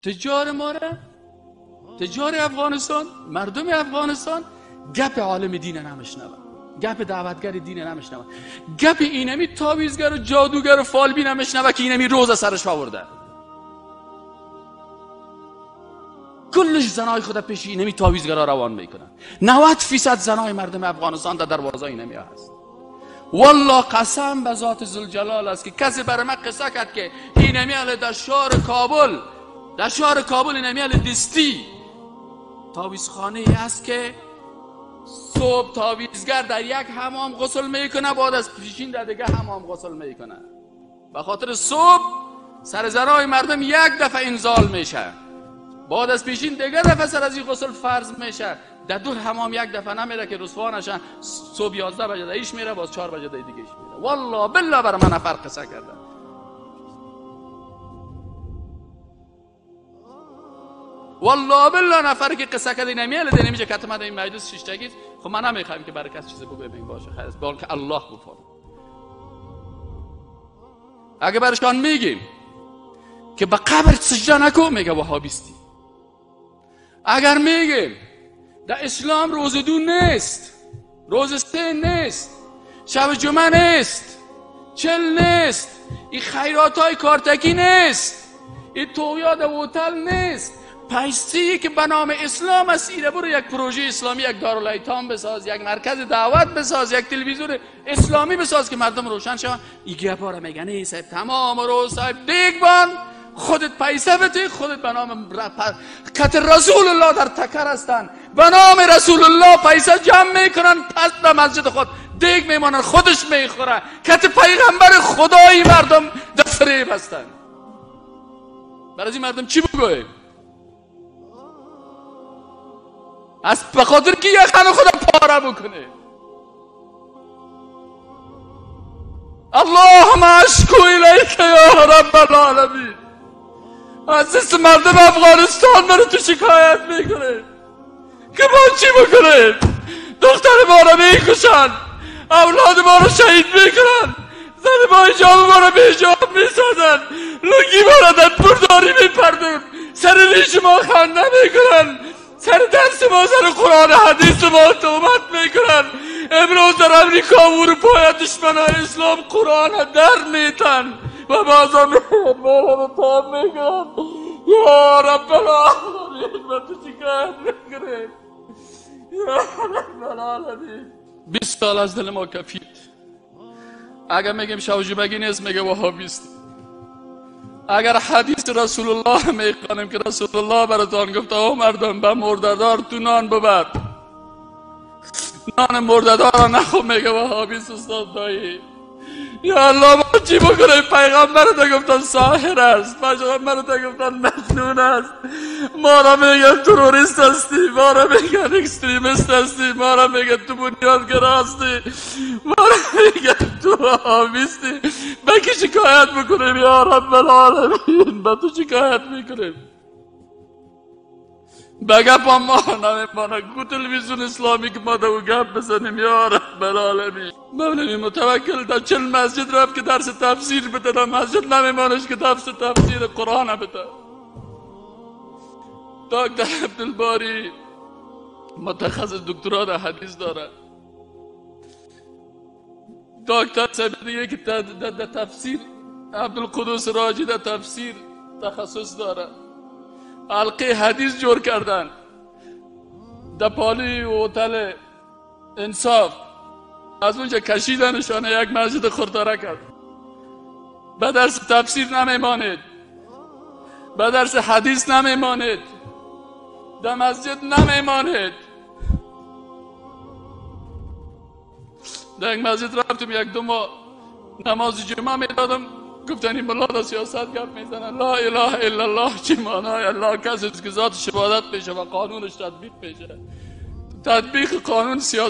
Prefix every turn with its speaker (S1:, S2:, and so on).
S1: تجار ما را، تجار افغانستان، مردم افغانستان گپ عالم دین نمیشنون، گپ دعوتگر دین نمیشنون، گپ اینمی تاویزگر و جادوگر و فالبی نمیشنون که اینمی روز سرش آورده. کلش زنای خود پیش اینمی تاویزگرا روان میکنن. 90% زنای مردم افغانستان در دروازه اینمی هست. والله قسم به ذات ذوالجلال است که کسی برای من قصه کرد که اینمی در شهر کابل، در شهر کابل اینمی دستی تاویزخانه است که صبح تاویزگر در یک حمام غسل میکنه، بعد از پیشین در دیگه حمام غسل میکنه. به خاطر صبح سر زنای مردم یک دفعه انزال میشه، بعد از پیشین دیگه دفعه سر از این غسل فرض میشه. در دو حمام یک دفعه نمیره که رسوا نشن. صبح 11 بجه ایش میره، باز 4 بجه دیگه ایش میره. والله بالله برای من نفر قصه کرده. والله بالله نفر که قصه کرده نمیاله ده نمیشه که من این مجلس شیشتگی. خب من نمیخوام که برای کسی چیزی بگم باشه، خیر است بلکه الله بفرماید. اگه برشان میگیم که به قبر سجده نکن، میگه وهابیستی. اگر میگیم در اسلام روزه دو نیست، روزه سه نیست، شب جمعه نیست، چل نیست، این خیرات های کارتکی نیست، این تویاد هتل نیست، پیستی که به نام اسلام است ایره برو یک پروژه اسلامی، یک دارالایتام بساز، یک مرکز دعوت بساز، یک تلویزیون اسلامی بساز که مردم روشن شوند. این گپا رو میگن ای صاحب تمام روز صاحب دیگبان خودت پیسه بده، خودت به نام کت رسول الله در تکر هستن، به نام رسول الله پیسه جمع میکنن، پس به مسجد خود دیگ میمانن، خودش میخوره. کت پیغمبر خدایی مردم در فریب هستن. برای این مردم چی بگویم؟ از به خاطر که یخن خدا پاره بکنه. اللهم اشکو الیک یا رب العالمین. عزیز مردم افغانستان منو تو شکایت میکنه که ما چی بکنیم؟ دختر ما رو میکشن، اولاد ما رو شهید میکنن، زن ما حجاب ما رو بیجاب میسازن، لنگی ما رو در برداری میپردون، سر ریش ما خنده میکنن، سر درس ما سر قرآن حدیث ما تهمت میکنن. امروز در امریکا و اروپا دشمنای اسلام قرآن در میتن و بازا ما رو تاب میکنن. یا رب العالمین من تو شکایت میکنیم. یا رب العالمین 20 سال از دل ما کفید. اگر میگیم شوجبگی نیست میگه وهابیست. اگر حدیث رسول الله میخوانیم که رسول الله براتان گفته او مردم به مرددار تو نان ببر، نان مرددار را نخو، میگه وهابیست استاد دایی. یا الله ما چی بکنیم؟ پیغمبر رو گفتن ساحر است، پیغمبر رو گفتن مجنون است، ما را میگن تروریست هستی، ما را میگن اکستریمیست هستی، ما را میگن تو بنیادگرا هستی، ما را میگن تو وهابیستی. به کی شکایت بکنیم یا رب العالمین؟ به تو شکایت میکنیم. بگپ ما نمیمانه کو تلویزیون اسلامی که ما دو گپ بزنیم یا رب العالمین. مولوی متوکل در 40 مسجد رفت که درس تفسیر بده، در مسجد نمیمانش که درس تفسیر قرآن بده. دکتر عبدالباری متخصص دکترا در حدیث داره، دکتر صاحب دیگه که در تفسیر عبدالقدوس راجی در تفسیر تخصص داره، حلقه حدیث جور کردن در پالی و هتل انصاف، از اونجا کشیدنشان یک مسجد خرداره کرد. به درس تفسیر نمیمانید، به درس حدیث نمیمانید، در مسجد نمیمانید. در یک مسجد رفتم، یک دو ماه نماز جمعه میدادم، گفتن این ملا دا سیاست گپ میزنن. لا اله الا الله چی معنای الله؟ کسی که ذاتش عبادت میشه و قانونش تطبیق میشه. تطبیق قانون سیاست